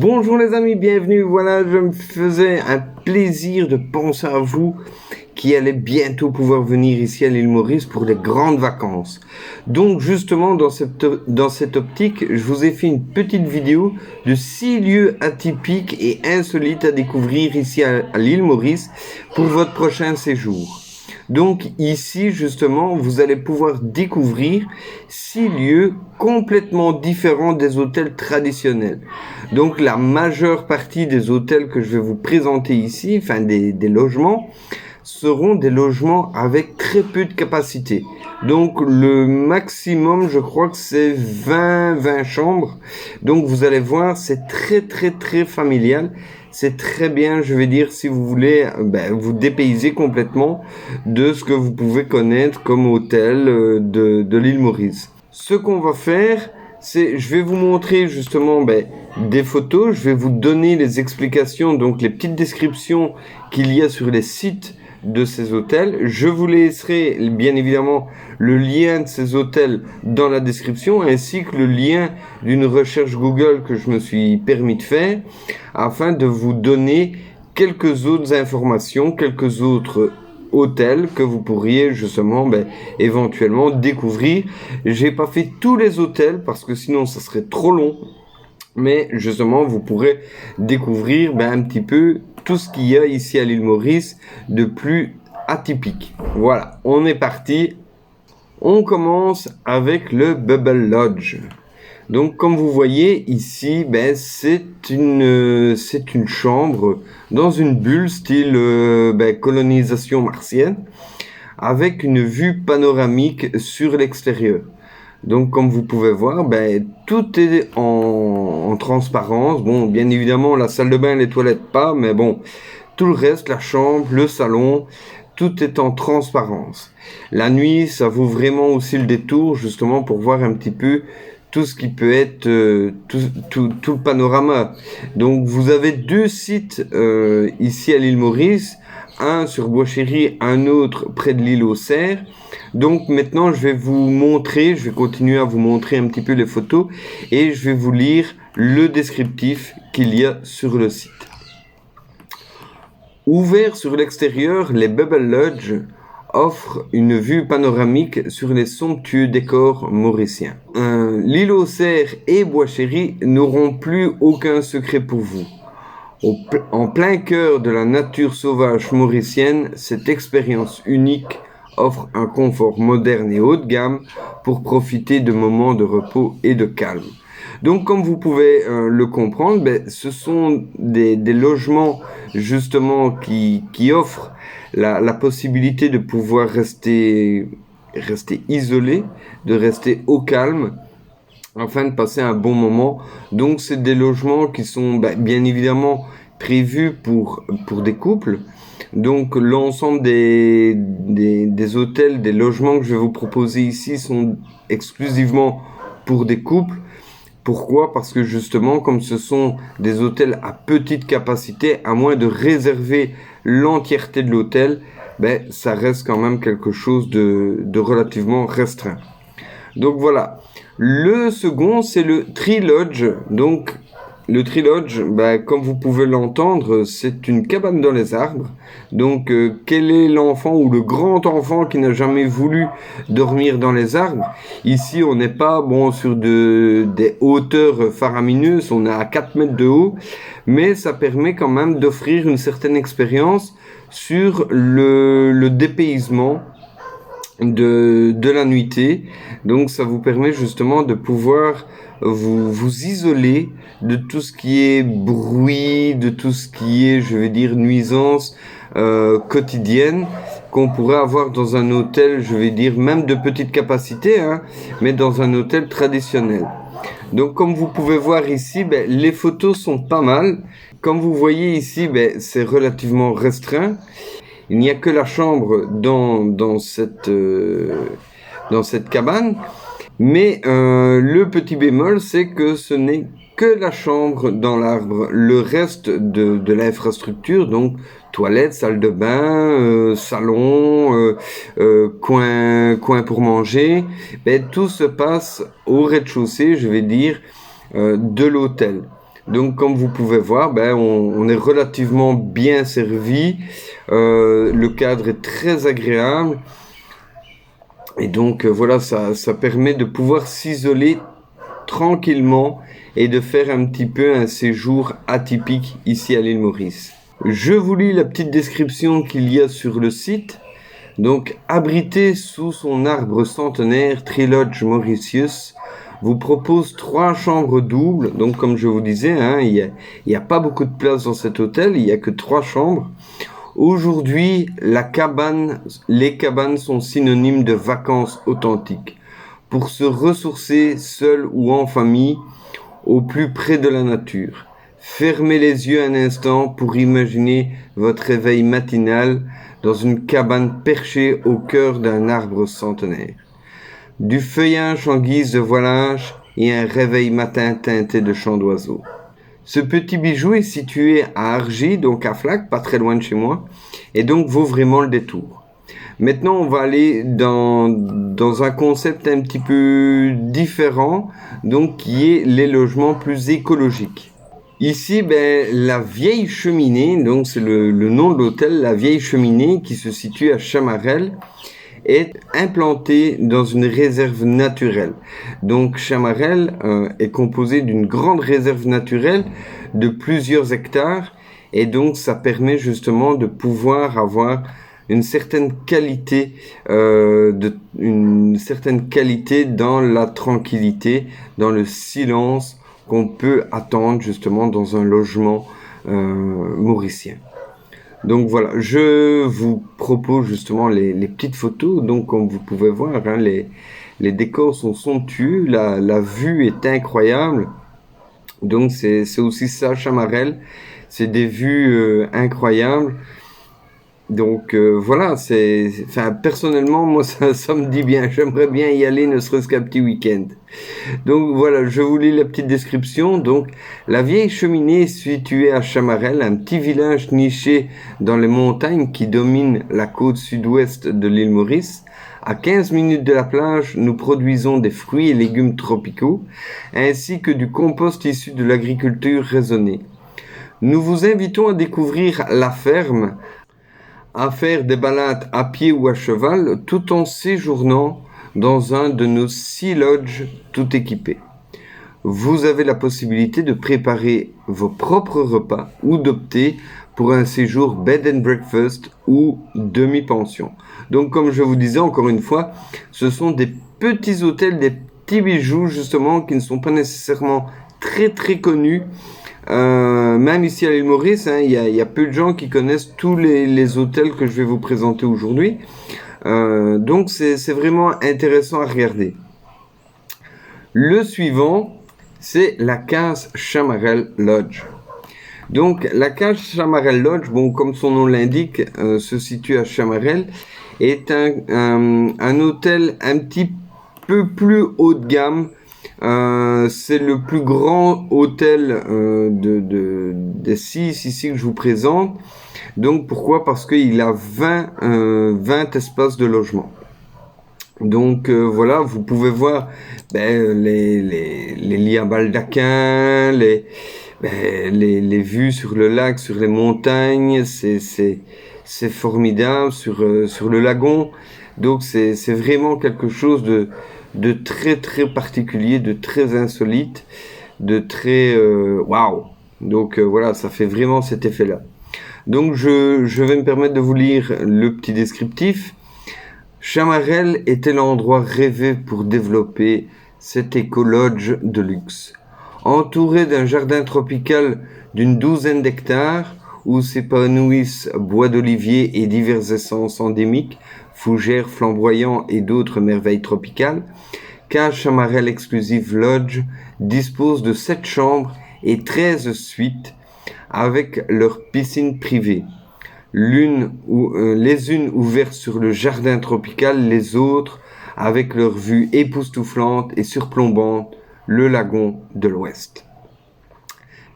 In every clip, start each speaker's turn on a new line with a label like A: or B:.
A: Bonjour les amis, bienvenue. Voilà, je me faisais un plaisir de penser à vous qui allez bientôt pouvoir venir ici à l'île Maurice pour les grandes vacances. Donc justement dans cette optique, je vous ai fait une petite vidéo de 6 lieux atypiques et insolites à découvrir ici à l'île Maurice pour votre prochain séjour. Donc ici justement vous allez pouvoir découvrir 6 lieux complètement différents des hôtels traditionnels. Donc la majeure partie des hôtels que je vais vous présenter ici, enfin des logements, seront des logements avec très peu de capacité. Donc le maximum je crois que c'est 20 chambres. Donc vous allez voir, c'est très familial. C'est très bien, je vais dire, si vous voulez vous dépayser complètement de ce que vous pouvez connaître comme hôtel de l'île Maurice. Ce qu'on va faire, je vais vous montrer justement des photos, je vais vous donner les explications, donc les petites descriptions qu'il y a sur les sites de ces hôtels. Je vous laisserai bien évidemment le lien de ces hôtels dans la description ainsi que le lien d'une recherche Google que je me suis permis de faire afin de vous donner quelques autres informations, quelques autres hôtels que vous pourriez justement éventuellement découvrir. J'ai pas fait tous les hôtels parce que sinon ça serait trop long, mais justement vous pourrez découvrir un petit peu tout ce qu'il y a ici à l'île Maurice de plus atypique. Voilà, on est parti. On commence avec le Bubble Lodge. Donc comme vous voyez ici, c'est une chambre dans une bulle style colonisation martienne avec une vue panoramique sur l'extérieur. Donc comme vous pouvez voir, tout est en transparence. Bon, bien évidemment la salle de bain, les toilettes pas, mais bon, tout le reste, la chambre, le salon, tout est en transparence. La nuit, ça vaut vraiment aussi le détour justement pour voir un petit peu tout ce qui peut être tout le panorama. Donc vous avez deux sites ici à l'île Maurice, un sur Bois-Chéry, un autre près de l'île aux Cerfs. Donc maintenant je vais continuer à vous montrer un petit peu les photos et je vais vous lire le descriptif qu'il y a sur le site. Ouvert sur l'extérieur, les Bubble Lodge offrent une vue panoramique sur les somptueux décors mauriciens. L'île aux Cerfs et Bois-Chéry n'auront plus aucun secret pour vous. En plein cœur de la nature sauvage mauricienne, cette expérience unique offre un confort moderne et haut de gamme pour profiter de moments de repos et de calme. Donc comme vous pouvez le comprendre, ce sont des logements justement qui offrent la possibilité de pouvoir rester isolé, de rester au calme afin de passer un bon moment. Donc c'est des logements qui sont bien évidemment prévus pour des couples. Donc l'ensemble des hôtels, des logements que je vais vous proposer ici sont exclusivement pour des couples. Pourquoi? Parce que justement, comme ce sont des hôtels à petite capacité, à moins de réserver l'entièreté de l'hôtel, ça reste quand même quelque chose de relativement restreint. Donc voilà. Le second, c'est le Tree Lodge. Donc le Tree Lodge, comme vous pouvez l'entendre, c'est une cabane dans les arbres. Donc, quel est l'enfant ou le grand enfant qui n'a jamais voulu dormir dans les arbres? Ici, on n'est pas sur des hauteurs faramineuses, on est à 4 mètres de haut, mais ça permet quand même d'offrir une certaine expérience sur le dépaysement de la nuitée. Donc ça vous permet justement de pouvoir vous isoler de tout ce qui est bruit, de tout ce qui est, je vais dire, nuisance quotidienne qu'on pourrait avoir dans un hôtel, je vais dire, même de petite capacité, mais dans un hôtel traditionnel. Donc comme vous pouvez voir ici, les photos sont pas mal. Comme vous voyez ici, c'est relativement restreint. Il n'y a que la chambre dans cette cabane. Mais le petit bémol, c'est que ce n'est que la chambre dans l'arbre. Le reste de l'infrastructure, donc toilette, salle de bain, salon, coin pour manger, tout se passe au rez-de-chaussée, je vais dire, de l'hôtel. Donc comme vous pouvez voir, on est relativement bien servi. Le cadre est très agréable. Et donc voilà, ça permet de pouvoir s'isoler tranquillement et de faire un petit peu un séjour atypique ici à l'île Maurice. Je vous lis la petite description qu'il y a sur le site. Donc, abrité sous son arbre centenaire, Trilodge Mauritius vous propose 3 chambres doubles. Donc, comme je vous disais, hein, il y a pas beaucoup de place dans cet hôtel, il y a que 3 chambres. Aujourd'hui, les cabanes sont synonymes de vacances authentiques. Pour se ressourcer seul ou en famille, au plus près de la nature. Fermez les yeux un instant pour imaginer votre réveil matinal dans une cabane perchée au cœur d'un arbre centenaire. Du feuillage en guise de voilage et un réveil matin teinté de chants d'oiseaux. Ce petit bijou est situé à Argy, donc à Flac, pas très loin de chez moi, et donc vaut vraiment le détour. Maintenant, on va aller dans un concept un petit peu différent, donc qui est les logements plus écologiques. Ici, la vieille cheminée, donc c'est le nom de l'hôtel, la vieille cheminée qui se situe à Chamarel, est implantée dans une réserve naturelle. Donc Chamarel est composé d'une grande réserve naturelle de plusieurs hectares et donc ça permet justement de pouvoir avoir une certaine qualité dans la tranquillité, dans le silence qu'on peut attendre justement dans un logement mauricien. Donc voilà, je vous propose justement les petites photos. Donc comme vous pouvez voir, hein, les décors sont somptueux, la vue est incroyable. Donc c'est aussi ça, Chamarel. C'est des vues incroyables. Donc voilà, personnellement, moi ça me dit bien. J'aimerais bien y aller, ne serait-ce qu'un petit week-end. Donc voilà, je vous lis la petite description. Donc, la vieille cheminée est située à Chamarel, un petit village niché dans les montagnes qui dominent la côte sud-ouest de l'île Maurice. À 15 minutes de la plage, nous produisons des fruits et légumes tropicaux, ainsi que du compost issu de l'agriculture raisonnée. Nous vous invitons à découvrir la ferme, à faire des balades à pied ou à cheval, tout en séjournant dans un de nos 6 lodges tout équipés. Vous avez la possibilité de préparer vos propres repas ou d'opter pour un séjour bed and breakfast ou demi-pension. Donc comme je vous disais encore une fois, ce sont des petits hôtels, des petits bijoux justement qui ne sont pas nécessairement très très connus. Même ici à l'île Maurice, hein, il y a peu de gens qui connaissent tous les hôtels que je vais vous présenter aujourd'hui. Donc c'est vraiment intéressant à regarder. Le suivant, c'est la case Chamarel Lodge. Donc la case Chamarel Lodge, bon comme son nom l'indique, se situe à Chamarel, est un hôtel un petit peu plus haut de gamme. C'est le plus grand hôtel des 6 ici que je vous présente. Donc pourquoi? Parce qu'il a 20 espaces de logement. Donc voilà, vous pouvez voir les lits à baldaquin, les vues sur le lac, sur les montagnes, c'est formidable sur le lagon. Donc c'est vraiment quelque chose de très très particulier, de très insolite, de très waouh. Donc voilà, ça fait vraiment cet effet-là. Donc je vais me permettre de vous lire le petit descriptif. Chamarel était l'endroit rêvé pour développer cet éco-lodge de luxe. Entouré d'un jardin tropical d'une 12aine d'hectares, où s'épanouissent bois d'olivier et diverses essences endémiques, fougères flamboyants et d'autres merveilles tropicales, Case Chamarel Exclusive Lodge dispose de 7 chambres et 13 suites avec leur piscine privée. Les unes ouvertes sur le jardin tropical, les autres avec leur vue époustouflante et surplombante, le lagon de l'Ouest.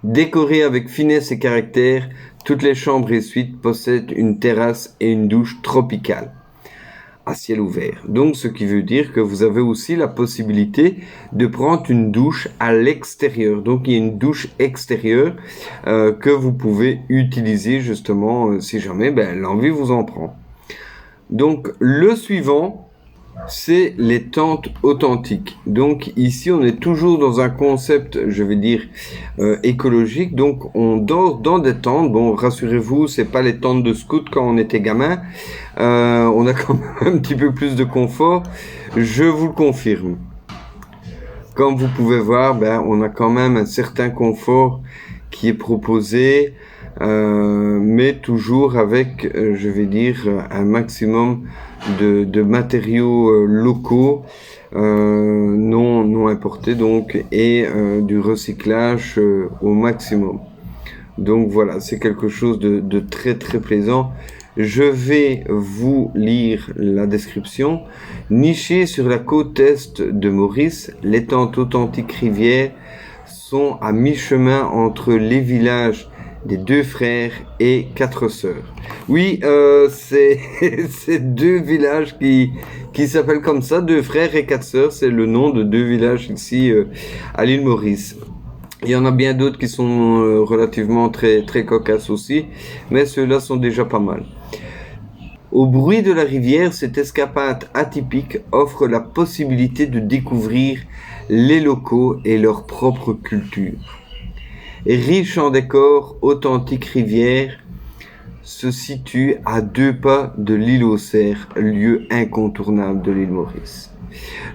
A: Décorées avec finesse et caractère, toutes les chambres et suites possèdent une terrasse et une douche tropicale. à ciel ouvert. Donc, ce qui veut dire que vous avez aussi la possibilité de prendre une douche à l'extérieur. Donc, il y a une douche extérieure que vous pouvez utiliser justement si jamais l'envie vous en prend. Donc, le suivant, c'est les tentes authentiques. Donc ici, on est toujours dans un concept, je vais dire, écologique. Donc on dort dans des tentes. Bon, rassurez-vous, c'est pas les tentes de scout quand on était gamin. On a quand même un petit peu plus de confort. Je vous le confirme. Comme vous pouvez voir, on a quand même un certain confort qui est proposé, mais toujours avec, je vais dire, un maximum de matériaux locaux, non importés donc, et du recyclage au maximum. Donc voilà, c'est quelque chose de très très plaisant. Je vais vous lire la description. Nichées sur la côte est de Maurice, les tentes authentiques Rivière sont à mi-chemin entre les villages des 2 frères et 4 sœurs. Oui, c'est deux villages qui s'appellent comme ça, 2 frères et 4 sœurs. C'est le nom de 2 villages ici à l'île Maurice. Il y en a bien d'autres qui sont relativement très cocasses aussi, mais ceux-là sont déjà pas mal. Au bruit de la rivière, cette escapade atypique offre la possibilité de découvrir les locaux et leur propre culture. Riche en décors, Authentique Rivière se situe à 2 pas de l'île aux Cerfs, lieu incontournable de l'île Maurice.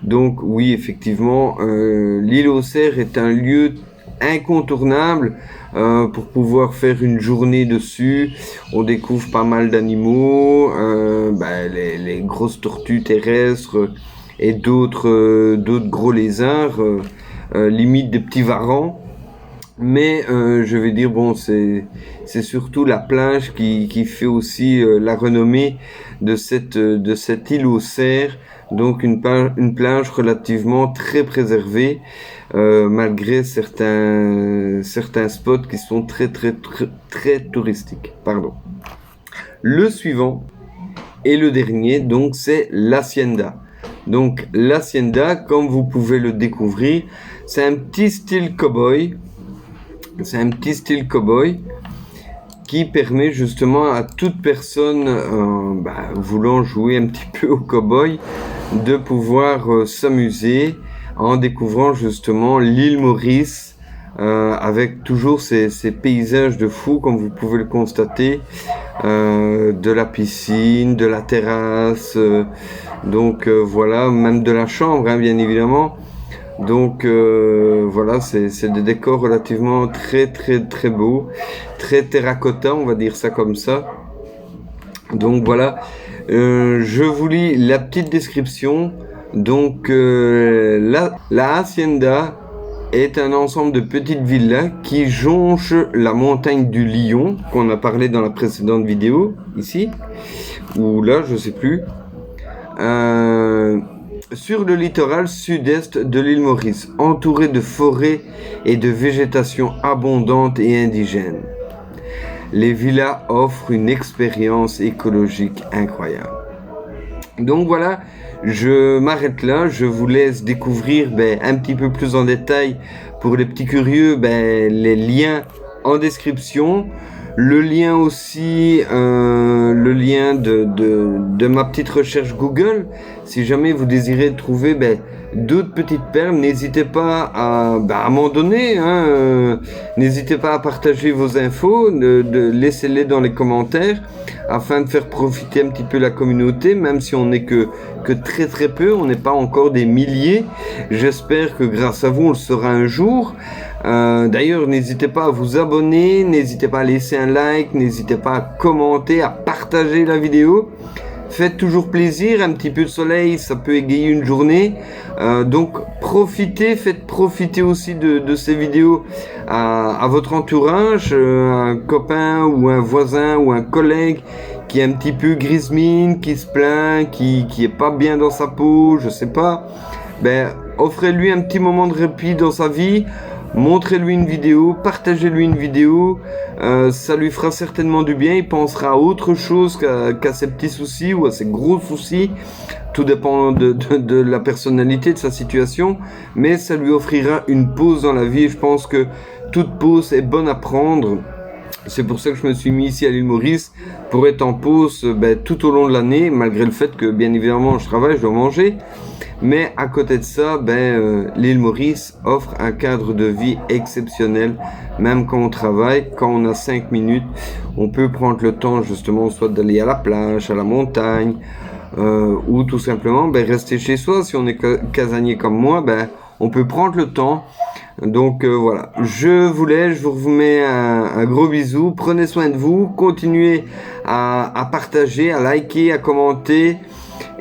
A: Donc oui, effectivement, l'île aux Cerfs est un lieu incontournable pour pouvoir faire une journée dessus. On découvre pas mal d'animaux, les grosses tortues terrestres et d'autres gros lézards, limite des petits varans. Mais je vais dire, bon, c'est surtout la plage qui fait aussi la renommée de cette île aux Cerfs. Donc une plage relativement très préservée, malgré certains spots qui sont très touristiques. Pardon. Le suivant et le dernier, donc c'est l'Hacienda. Donc l'Hacienda, comme vous pouvez le découvrir, c'est un petit style cow-boy. C'est un petit style cow-boy qui permet justement à toute personne voulant jouer un petit peu au cow-boy de pouvoir s'amuser en découvrant justement l'île Maurice avec toujours ces paysages de fou comme vous pouvez le constater, de la piscine, de la terrasse, voilà, même de la chambre bien évidemment. Donc voilà, c'est des décors relativement très beaux, très terracotta, on va dire ça comme ça. Donc voilà, je vous lis la petite description. Donc la Hacienda est un ensemble de petites villas qui jonchent la montagne du Lion, qu'on a parlé dans la précédente vidéo, ici, ou là, je sais plus. Sur le littoral sud-est de l'île Maurice, entouré de forêts et de végétation abondante et indigène. Les villas offrent une expérience écologique incroyable. Donc voilà, je m'arrête là, je vous laisse découvrir un petit peu plus en détail pour les petits curieux les liens en description. Le lien aussi, le lien de ma petite recherche Google. Si jamais vous désirez trouver d'autres petites perles, n'hésitez pas à m'en donner. N'hésitez pas à partager vos infos, laissez-les dans les commentaires afin de faire profiter un petit peu la communauté, même si on n'est que très peu, on n'est pas encore des milliers. J'espère que grâce à vous, on le sera un jour. D'ailleurs, n'hésitez pas à vous abonner, n'hésitez pas à laisser un like, n'hésitez pas à commenter, à partager la vidéo. Faites toujours plaisir, un petit peu de soleil, ça peut égayer une journée. Donc profitez, faites profiter aussi de ces vidéos à votre entourage, un copain ou un voisin ou un collègue qui est un petit peu grise mine, qui se plaint, qui est pas bien dans sa peau, je sais pas. Offrez-lui un petit moment de répit dans sa vie. montrez-lui une vidéo, partagez-lui une vidéo, ça lui fera certainement du bien, il pensera à autre chose qu'à ses petits soucis ou à ses gros soucis, tout dépend de la personnalité, de sa situation, mais ça lui offrira une pause dans la vie. Je pense que toute pause est bonne à prendre. C'est pour ça que je me suis mis ici à l'île Maurice, pour être en pause tout au long de l'année, malgré le fait que bien évidemment je travaille, je dois manger. Mais à côté de ça, l'île Maurice offre un cadre de vie exceptionnel. Même quand on travaille, quand on a 5 minutes, on peut prendre le temps justement soit d'aller à la plage, à la montagne, ou tout simplement rester chez soi. Si on est casanier comme moi, on peut prendre le temps. Donc voilà, je vous laisse, je vous remets un gros bisou, prenez soin de vous, continuez à partager, à liker, à commenter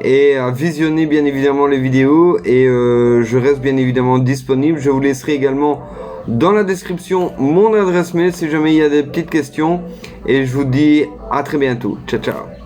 A: et à visionner bien évidemment les vidéos, et je reste bien évidemment disponible. Je vous laisserai également dans la description mon adresse mail si jamais il y a des petites questions, et je vous dis à très bientôt. Ciao ciao.